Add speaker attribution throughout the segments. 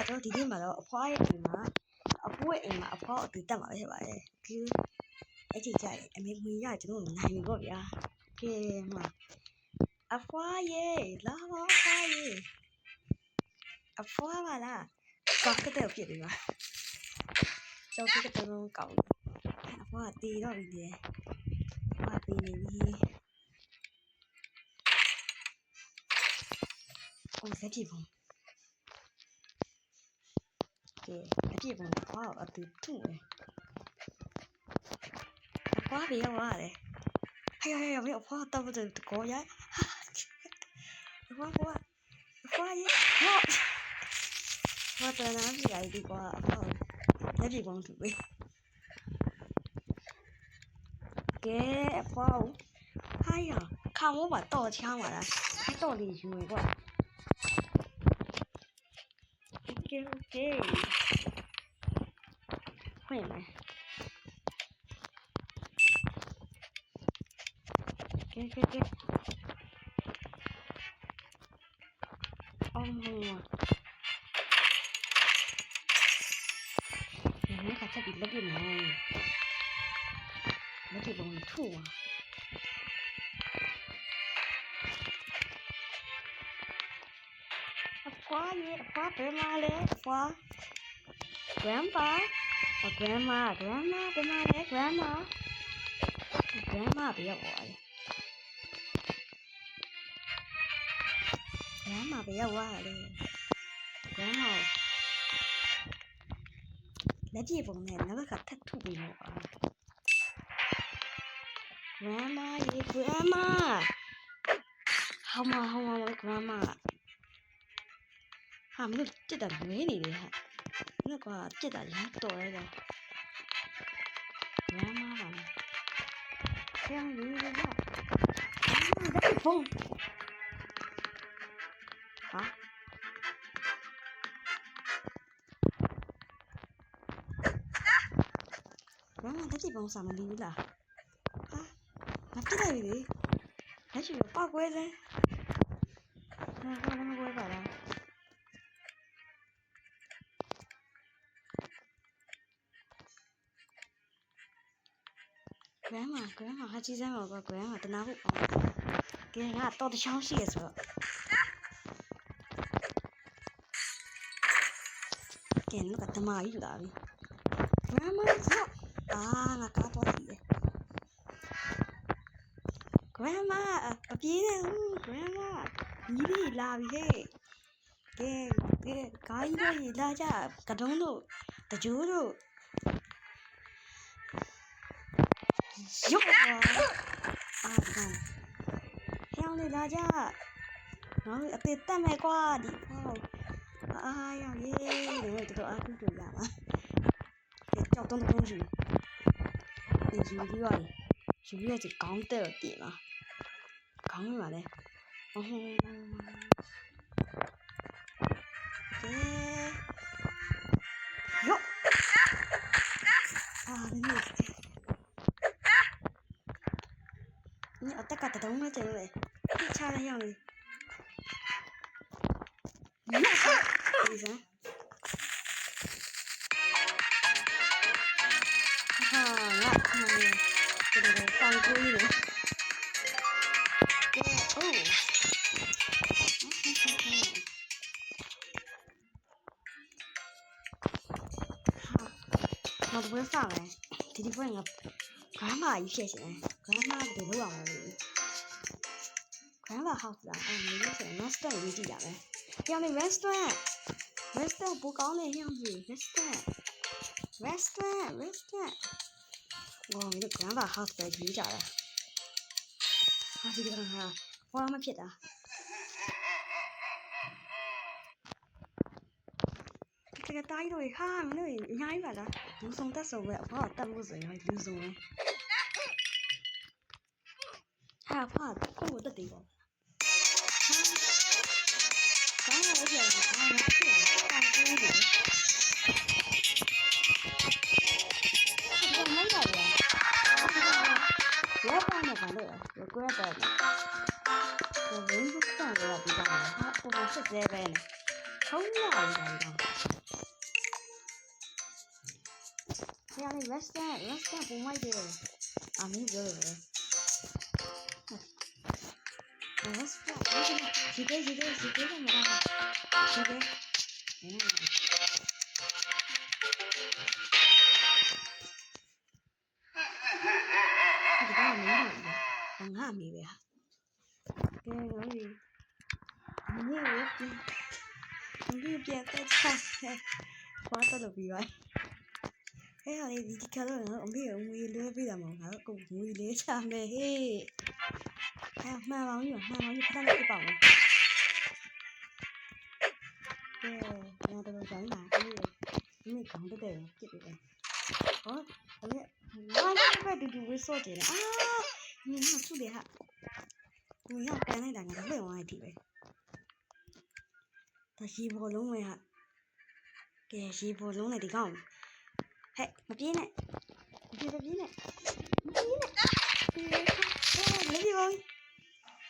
Speaker 1: တော့ဒီနေ့မှာတော့အဖွားရဲ့အိမ်မှာအဖိုးရဲ့အိမ်မှာအဖွားအတူတက်မှာပဲဖြစ်ပါတယ်ဒီအဲ့ဒီကြရင်အမေမွေရကျွန်တော်နိုင်ပြီပေါ့ဗျာကဲမှာအဖွားရဲ့လာပါအဖွားရဲ့အဖွားပါလားကောက်ကတဲ့ဖြစ်ပြီပါကျောက်ကတဲ့လုံးကောက်အဖွားတီတော့ပြီလေအဖွားတီနေပြီအိုးစက်ကြည့်ပုံကဲအကြည့်ပုံအဖွားအတူထုတယ်အဖွားပြေရောရတယ်ဟဲ့ဟဲ့အဖွားတော့တဲ့ကိုရအဖွားရဲ့ဟောဘာတနာပြရည်ကွာအဖွားလက်ကြည့်ပုံသူပဲကဲအဖွားဟိုင်းရခံမိုးမှာတော့ချမ်းပါလားတော့လေးယူကွာโอเคဖွင့်မယ်ကဲအောင်မောဒီကချက်ပြီးလက်ပြနေလက်ပြပုံထူအဖွားရဲ့အဖွားဘယ်မှာလဲအဖွား grandpa grandma ဘယ်မှာလဲ grandma ဘယ်ရောက်သွားလဲ grandma ဘယ်ရောက်သွားလဲ grandma လက်ကြည့်ပုံနဲ့နောက်ကထပ်ထုပြီးတော့ grandma ရေ grandma ဟောင်းမ grandma ဟာမင်းတက်တာမဲနေတယ်ဟာမင်းကွာတက်တာလမ်းတော်ရဲတော့ grandma ပါလားကျောင်းကြီးကဖုန်းဟာgrandma တက်ကြည့်ပုံစံမလီဘူးလားဟာမတက်လိုက်ပြီလက်ရှိတော့ပောက်ကွဲစမ်းဟာမကွဲပါလားgrandma ဟာကြီးစမ်းတော့ grandma တနာဖို့ပေါ့ကဲငါတော့တချောင်းရှိရဆိုတော့ကဲလောကတမကြီးလာပြီ grandma ဆော့ငါကားတော့ပြီ grandma အပြေးနေ grandma ညီလေးလာပြီဟဲ့ကဲကားကြီးတွေလာကြကတုံးတို့တကြိုးတို့ရုပ်ပါဟောင်းလေလာကြငါတို့အသေးတက်မယ်ကွာဒီဟောရောက်ရေးတော်အားထုတ်ကြရမှာကြောက်တုံးယူပြီးတော့ကောင်းတဲ့တင်လားကောင်းပါလေရော့你我大概得懂了这位，你查了样的，你啥？医生？这个放龟的，我都不会放嘞，弟弟不应该。grandma 一片起来 grandma 得不了了 grandma house 啊没有是 restaurant 有几家嘞要那 restaurant 不高那样子 restaurant 我们的 grandma house 在几家嘞这个看看我让他撇的这个大一都哈那伢一把的读诵的时候我带不走呀读诵嘞害怕跟我的地方咱我觉得他们是放工的这没的呀别放那个了有怪的我人不看我比较他不是这边的ထုံးလာတယ်ကောင်ဆရာလေး rest ပုံမိုက်တယ်အမင်းပြောတယ် rest ဒီကေကမှာဒီကေဒီကောင်မင်းငါမေးပဲဟာကဲငါမေးဒီပြန်တက်ချက်ဘာတော့ပြီးပါအဲ့ဟာလေဒီကကတော့အမေငွေလွှဲပေးတာမဟုတ်ငါတို့ငွေလေးချမယ်ဟေးအဲ့မှန်ပါဘူးဖတ်လိုက်ပြပါဦးကဲငါတို့ဆိုင်လာဒီနေ့ခေါင်းတက်တယ်ပြစ်တယ်ဟောအဲ့ငါပဲတူဝေးစော့တယ်အာ你那处理哈，你要干那两个会往外提呗。他西坡龙为哈，给西坡龙来的讲，嘿，那边呢？那边呢？没地方，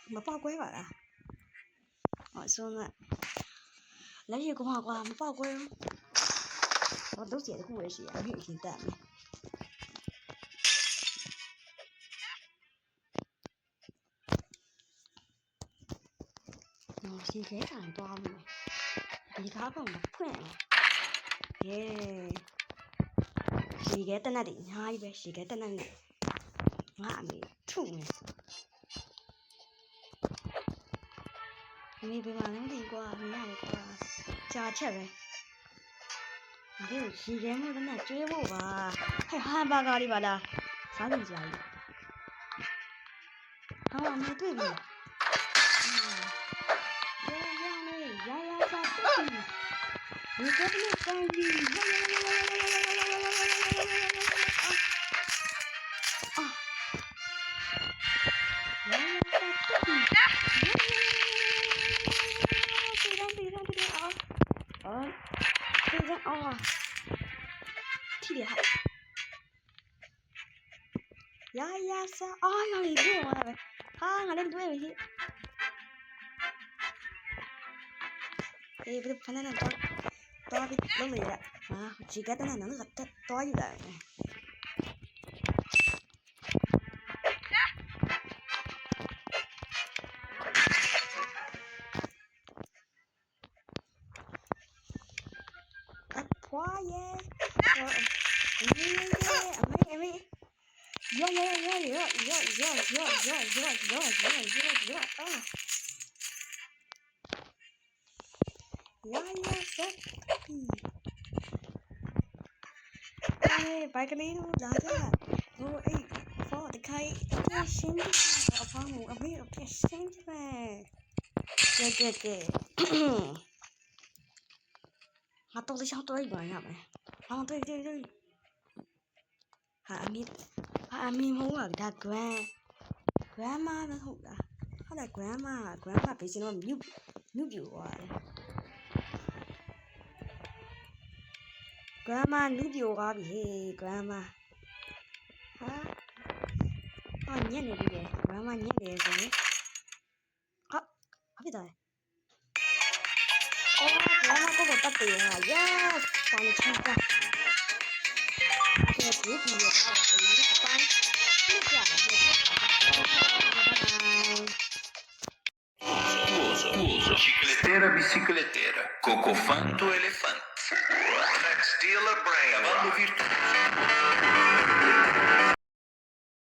Speaker 1: 没报归吧啦？我说呢，来些公话话没报归哦，我都写的故事啊，没有听到没？ဒီခဲကန်သွားမယ်ဒီကားကောင်ဖွင့်တယ်ရေခဲတက်နတ်တွေအများကြီးပဲရေခဲတက်နတ်နဲ့ငါအမေထုမယ်အမေပြမလဲမသိကွာမရဘူးကွာကြာချက်ပဲဒီရေခဲမို့တက်နတ်ကျွေးဖို့ပါဟဲ့ဟမ်ဘာဂါလေးပါလားစားကြည့်ကြပြီဟာအမေတွေ့ပြီ你这不能干的，呀呀啥？哎呀，你别玩了呗！啊，俺那对不起。不是，反正那多比弄没了啊！几个等下能个多一点。啊，破耶！拜个礼物，大家，我放得开，新的，我放我没有变新的呗。给，我到底想多一个人没？啊，对，阿咪好啊，他grandma 那好啦，他的 grandma 平时那牛表啊。grandma လူပြိုသွားပြီဟေး grandma ဟာညက်နေပြီလေ grandma ညက်တယ်ဆိုရင်ဟာဘာဖြစ်သွားလဲအော် grandma ကိုတက်တယ်ဟာ yes ပေါင်းချမ်းကဒီဒီရထားတယ်ငါကအပိုင်းပြကြတယ်ဘိုင်Uso, biciclettera, cocofanto elefante, Rex Dealer Brain, cavallo virtuale.